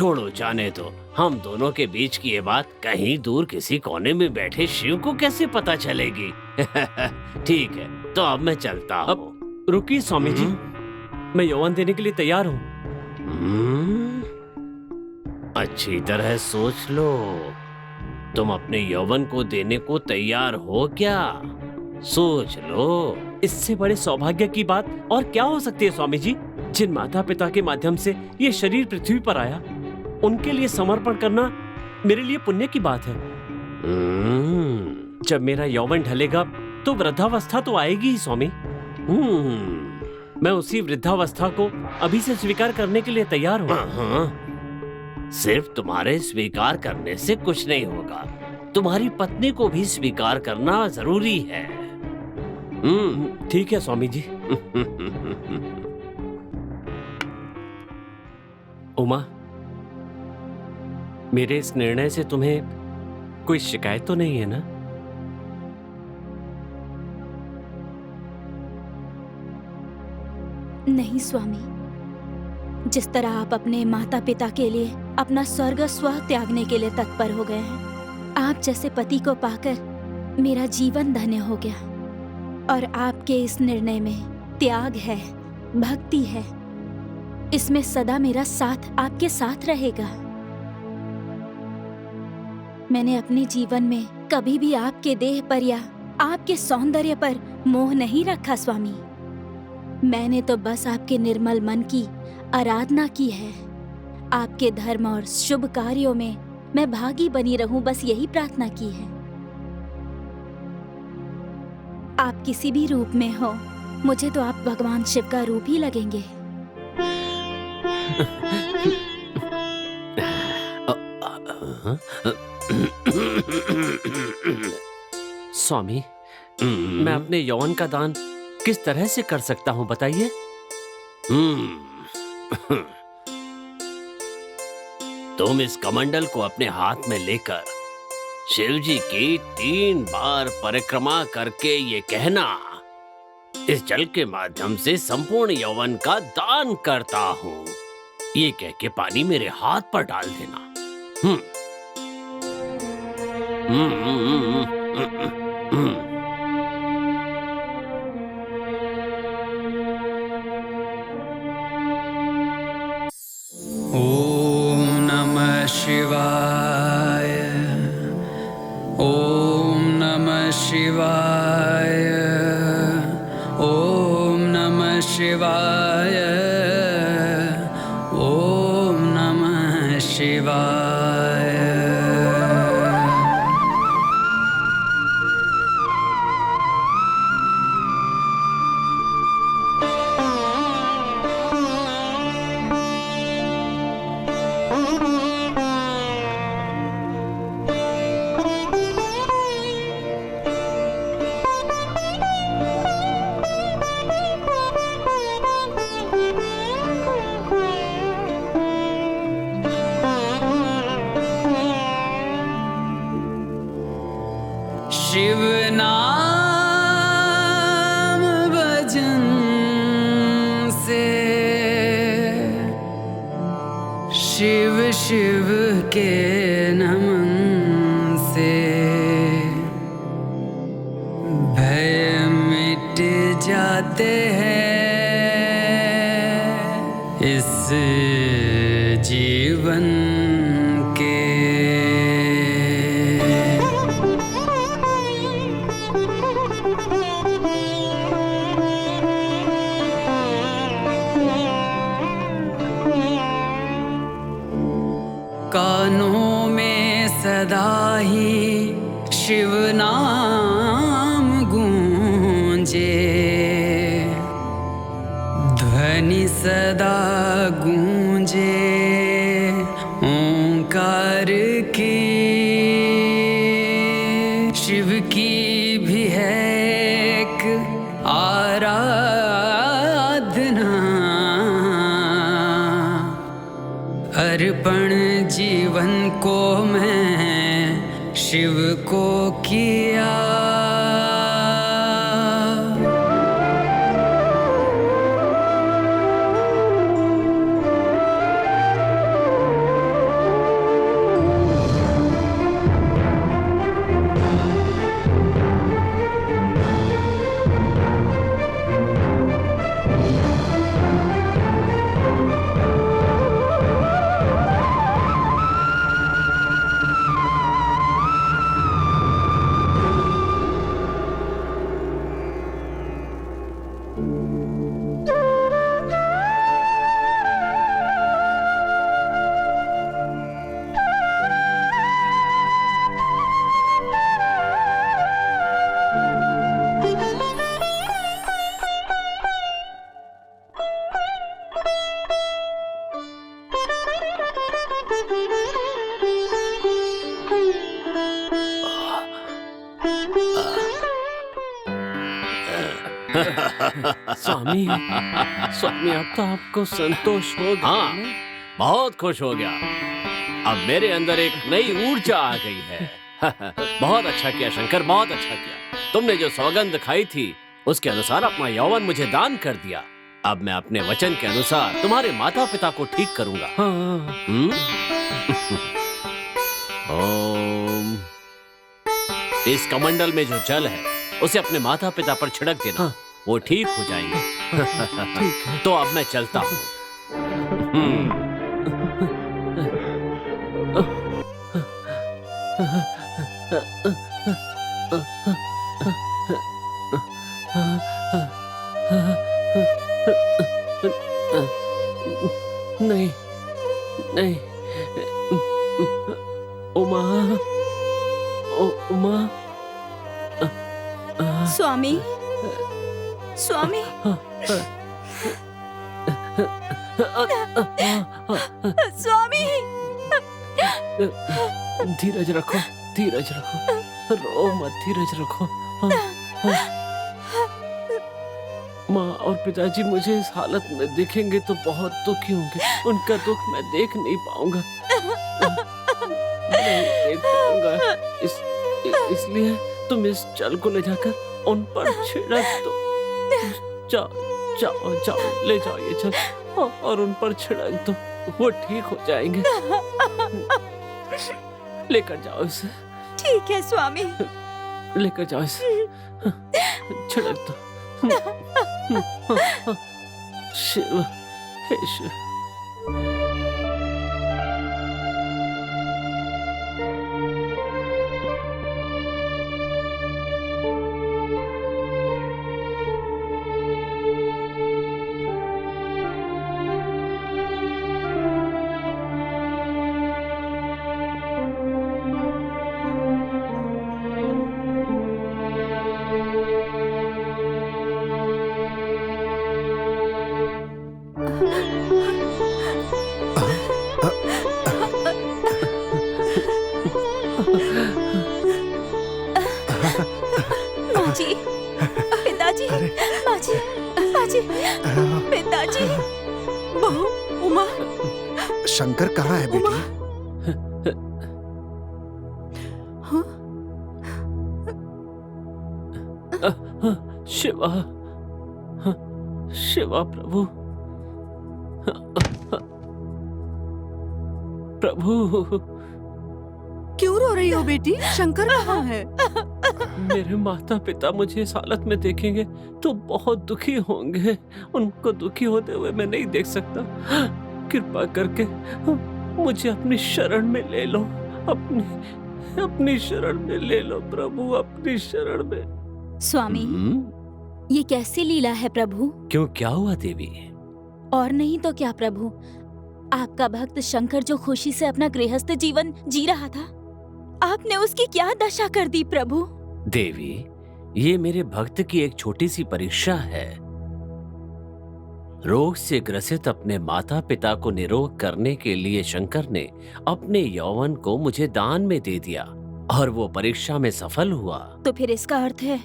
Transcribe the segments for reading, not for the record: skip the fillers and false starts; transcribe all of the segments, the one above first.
छोड़ो, जाने दो। हम दोनों के बीच की ये बात कहीं दूर किसी कोने में बैठे शिव को कैसे पता चलेगी? ठीक है, तो अब मैं चलता हूँ। अब रुकिए स्वामी जी, मैं यौवन देने के लिए तैयार हूँ। अच्छी तरह सोच लो, तुम अपने यौवन को देने को तैयार हो क्या? सोच लो। इससे बड़े सौभाग्य की बात और क्या हो सकती है स्वामी जी? जिन माता पिता के माध्यम से ये शरीर पृथ्वी पर आया, उनके लिए समर्पण करना मेरे लिए पुण्य की बात है। जब मेरा यौवन ढलेगा तो वृद्धावस्था तो आएगी ही स्वामी। मैं उसी वृद्धावस्था को अभी से स्वीकार करने के लिए तैयार हूँ। सिर्फ तुम्हारे स्वीकार करने से कुछ नहीं होगा, तुम्हारी पत्नी को भी स्वीकार करना जरूरी है। ठीक है स्वामी जी। उमा, मेरे इस निर्णय से तुम्हें कोई शिकायत तो नहीं है ना? नहीं स्वामी, जिस तरह आप अपने माता पिता के लिए अपना स्वर्ग स्व त्यागने के लिए तत्पर हो गए हैं, आप जैसे पति को पाकर मेरा जीवन धन्य हो गया। और आपके इस निर्णय में त्याग है, भक्ति है, इसमें सदा मेरा साथ आपके साथ रहेगा। मैंने अपने जीवन में कभी भी आपके देह पर या आपके सौंदर्य पर मोह नहीं रखा स्वामी। मैंने तो बस आपके निर्मल मन की आराधना की है। आपके धर्म और शुभ कार्यों में मैं भागी बनी रहूं, बस यही प्रार्थना की है। आप किसी भी रूप में हो, मुझे तो आप भगवान शिव का रूप ही लगेंगे। स्वामी, मैं अपने यौवन का दान किस तरह से कर सकता हूँ बताइए? तुम इस कमंडल को अपने हाथ में लेकर शिव जी की 3 बार परिक्रमा करके ये कहना, इस जल के माध्यम से संपूर्ण यौवन का दान करता हूँ, ये कह के पानी मेरे हाथ पर डाल देना। ओम नमः शिवाय, ओम नमः शिवाय, ओम नमः शिवाय, ओम नमः शिवाय। शिव नाम भजन से, शिव शिव के नमन से भय मिट जाते हैं इस जीवन के। कानों में सदा ही शिव नाम गूंजे, ध्वनि सदा गूंजे ओंकार की। शिव की भी है एक आराधना, अर्पण जीवन को मैं शिव को किया। स्वामी, स्वामी अब तो आपको संतोष हो गया हाँ, ना? बहुत खुश हो गया। अब मेरे अंदर एक नई ऊर्जा आ गई है। बहुत अच्छा किया शंकर, बहुत अच्छा किया। तुमने जो सौगंध खाई थी उसके अनुसार अपना यौवन मुझे दान कर दिया। अब मैं अपने वचन के अनुसार तुम्हारे माता पिता को ठीक करूंगा। हाँ। ओम। इस कमंडल में जो जल है उसे अपने माता पिता पर छिड़क देना। हाँ। वो ठीक हो जाएंगे। ठीक है। तो अब मैं चलता हूँ। नहीं, नहीं, उमा, उमा। स्वामी, स्वामी, स्वामी। धीरज रखो, धीरज रखो, रो मत, धीरज रखो। माँ और पिताजी मुझे इस हालत में देखेंगे तो बहुत दुखी होंगे। उनका दुख मैं देख नहीं पाऊंगा, नहीं देख पाऊंगा। इसलिए तुम इस जल को ले जाकर उन पर छिड़क दो। जाओ, जाओ, जाओ, ले जाओ ये जल और उन पर छिड़क दो, वो ठीक हो जाएंगे। लेकर जाओ इसे, ठीक है स्वामी। लेकर जाओ इसे, छिड़क दो। शिव, हे शिव। माजी, पिताजी, माजी, माजी, पिताजी, बहू उमा। शंकर कहाँ है उमा। बेटी? शिवा, शिवा प्रभु, प्रभु। क्यों रो रही हो बेटी? शंकर कहाँ है? मेरे माता पिता मुझे इस हालत में देखेंगे तो बहुत दुखी होंगे। उनको दुखी होते हुए मैं नहीं देख सकता। कृपा करके मुझे अपनी शरण में ले लो, अपनी शरण में ले लो प्रभु, अपनी शरण में। स्वामी, ये कैसी लीला है प्रभु? क्यों, क्या हुआ देवी? और नहीं तो क्या प्रभु, आपका भक्त शंकर जो खुशी से अपना गृहस्थ जीवन जी रहा था, आपने उसकी क्या दशा कर दी प्रभु? देवी, ये मेरे भक्त की एक छोटी सी परीक्षा है। रोग से ग्रसित अपने माता पिता को निरोग करने के लिए शंकर ने अपने यौवन को मुझे दान में दे दिया और वो परीक्षा में सफल हुआ। तो फिर इसका अर्थ है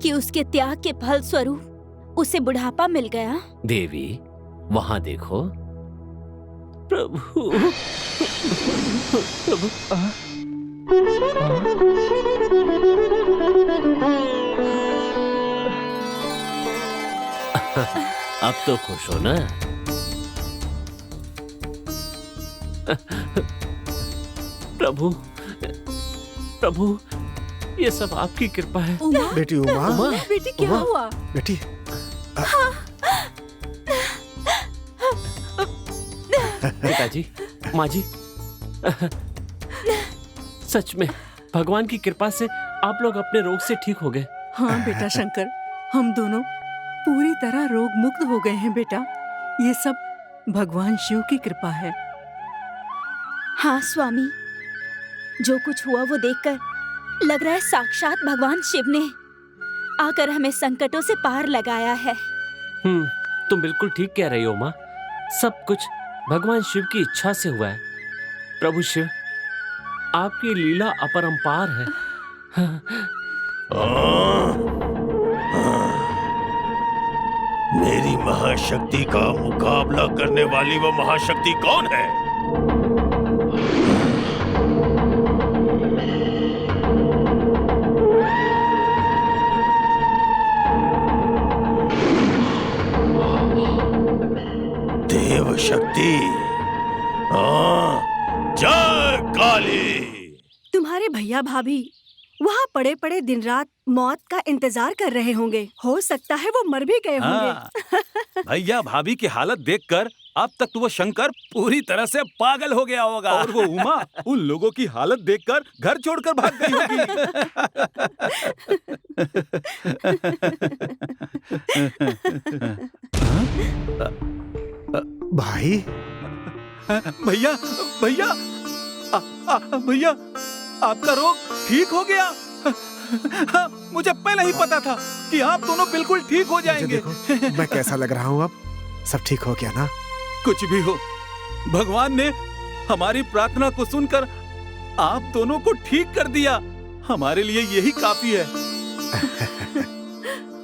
कि उसके त्याग के फल स्वरूप उसे बुढ़ापा मिल गया। देवी, वहां देखो। प्रभु, प्रभु। अब तो खुश हो ना? प्रभु, प्रभु, ये सब आपकी कृपा है। उमा, बेटी उमा, बेटी क्या उमा। हुआ? बेटी पिताजी, माँ जी, सच में भगवान की कृपा से आप लोग अपने रोग से ठीक हो गए। हाँ बेटा शंकर, हम दोनों पूरी तरह रोग मुक्त हो गए हैं बेटा। ये सब भगवान शिव की कृपा है। हाँ स्वामी, जो कुछ हुआ वो देखकर लग रहा है साक्षात भगवान शिव ने आकर हमें संकटों से पार लगाया है। तुम बिल्कुल ठीक कह रही हो माँ। सब कुछ भगवान शिव की इच्छा से हुआ है। प्रभु शिव, आपकी लीला अपरंपार है। मेरी महाशक्ति का मुकाबला करने वाली वो महाशक्ति कौन है? देव शक्ति। जय काली। तुम्हारे भैया भाभी वहाँ पड़े पड़े दिन रात मौत का इंतजार कर रहे होंगे। हो सकता है वो मर भी गए होंगे। भैया भाभी की हालत देखकर अब तक तो वो शंकर पूरी तरह से पागल हो गया होगा। और वो उमा उन लोगों की हालत देखकर घर छोड़कर भाग गई होगी। भाई भैया भैया भैया, आपका रोग ठीक हो गया। हाँ, मुझे पहले ही पता था कि आप दोनों बिल्कुल ठीक हो जाएंगे। देखो, मैं कैसा लग रहा हूँ अब? सब ठीक हो गया ना? कुछ भी हो, भगवान ने हमारी प्रार्थना को सुनकर आप दोनों को ठीक कर दिया। हमारे लिए यही काफी है।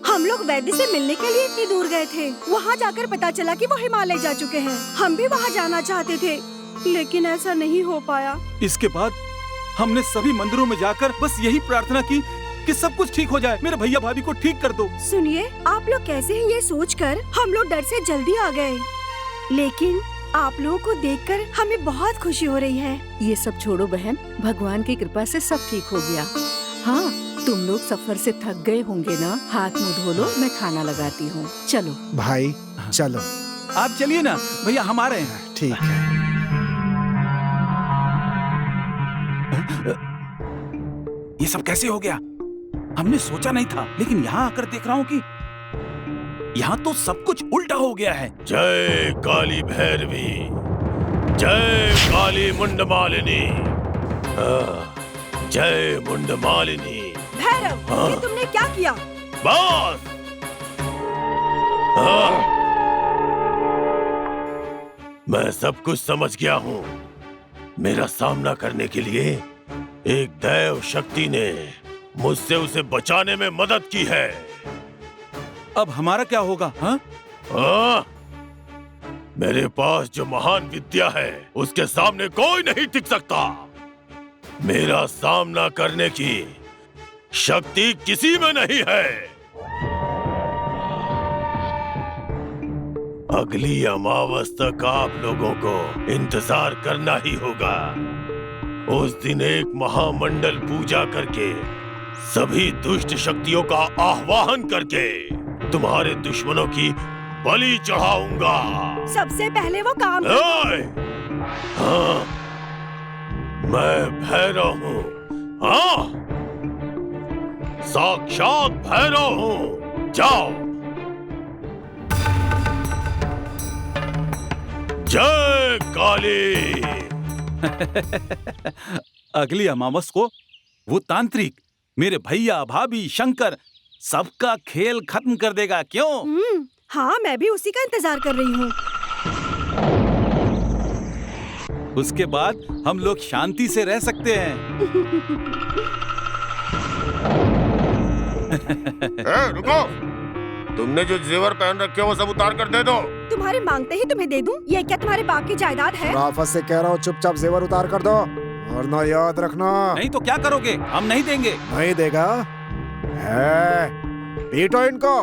हम लोग वैद्य से मिलने के लिए इतनी दूर गए थे। वहाँ जाकर पता चला कि वो हिमालय जा चुके हैं। हम भी वहाँ जाना चाहते थे, लेकिन ऐसा नहीं हो पाया। इसके बाद हमने सभी मंदिरों में जाकर बस यही प्रार्थना की कि सब कुछ ठीक हो जाए। मेरे भैया भाभी को ठीक कर दो। सुनिए, आप लोग कैसे हैं ये सोचकर हम लोग डर से जल्दी आ गए, लेकिन आप लोगों को देखकर हमें बहुत खुशी हो रही है। ये सब छोड़ो बहन, भगवान की कृपा से सब ठीक हो गया। हाँ, तुम लोग सफर से थक गए होंगे ना। हाथ मुंह धो लो, मैं खाना लगाती हूँ। चलो भाई चलो। आप चलिए ना भैया, हम आ रहे हैं। ठीक है। ये सब कैसे हो गया? हमने सोचा नहीं था, लेकिन यहाँ आकर देख रहा हूँ कि यहाँ तो सब कुछ उल्टा हो गया है। जय काली भैरवी, जय काली मुंडमालिनी, जय मुंडमालिनी। भैरव, ये तुमने क्या किया? बस मैं सब कुछ समझ गया हूँ। मेरा सामना करने के लिए एक दैव शक्ति ने मुझसे उसे बचाने में मदद की है। अब हमारा क्या होगा? हाँ? मेरे पास जो महान विद्या है उसके सामने कोई नहीं टिक सकता। मेरा सामना करने की शक्ति किसी में नहीं है। अगली अमावस तक आप लोगों को इंतजार करना ही होगा। उस दिन एक महामंडल पूजा करके सभी दुष्ट शक्तियों का आह्वान करके तुम्हारे दुश्मनों की बलि चढ़ाऊंगा। सबसे पहले वो काम हाँ, मैं भैरव हूँ। हाँ, साक्षात भैरव हूँ। जाओ। जय काली। अगली अमावस को वो तांत्रिक मेरे भैया भाभी शंकर सबका खेल खत्म कर देगा। क्यों? हाँ, मैं भी उसी का इंतजार कर रही हूँ। उसके बाद हम लोग शांति से रह सकते हैं। रुको, तुमने जो जेवर पहन रखे हो वो सब उतार कर दे दो। तुम्हारे मांगते ही तुम्हें दे दूं? ये क्या तुम्हारे बाप की जायदाद है? राफत से कह रहा हूँ, चुपचाप जेवर उतार कर दो, वरना याद रखना। नहीं तो क्या करोगे? हम नहीं देंगे। नहीं देगा? है, पीटो इनको।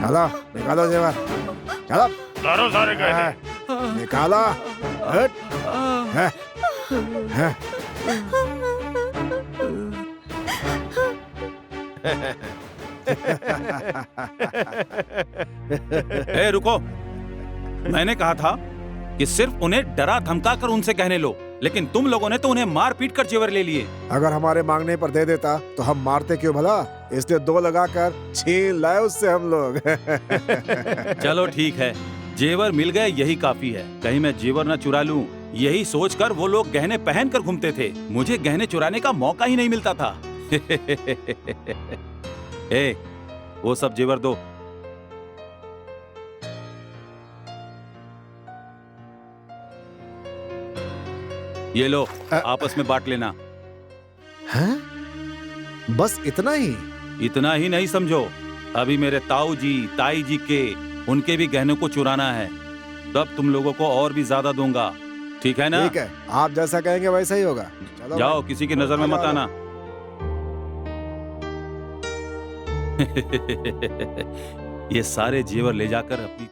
चलो निकालो जेवर, चलो। सारो सारे गए निकालो। हट। ए रुको, मैंने कहा था कि सिर्फ उन्हें डरा धमका कर उनसे कहने लो, लेकिन तुम लोगों ने तो उन्हें मार पीट कर जेवर ले लिए। अगर हमारे मांगने पर दे देता तो हम मारते क्यों भला? इसलिए 2 लगाकर छीन लाए उससे हम लोग। चलो ठीक है, जेवर मिल गए यही काफी है। कहीं मैं जेवर न चुरा लूं, यही सोचकर वो लोग गहने पहन कर घूमते थे। मुझे गहने चुराने का मौका ही नहीं मिलता था। ए, वो सब जेवर दो। ये लो, आपस में बांट लेना। हैं? बस इतना ही? इतना ही नहीं समझो, अभी मेरे ताऊ जी ताई जी के उनके भी गहनों को चुराना है, तब तुम लोगों को और भी ज्यादा दूंगा। ठीक है ना? ठीक है, आप जैसा कहेंगे वैसा ही होगा। चलो जाओ, भाई। किसी की नजर में मत आना। ये सारे जेवर ले जाकर अपनी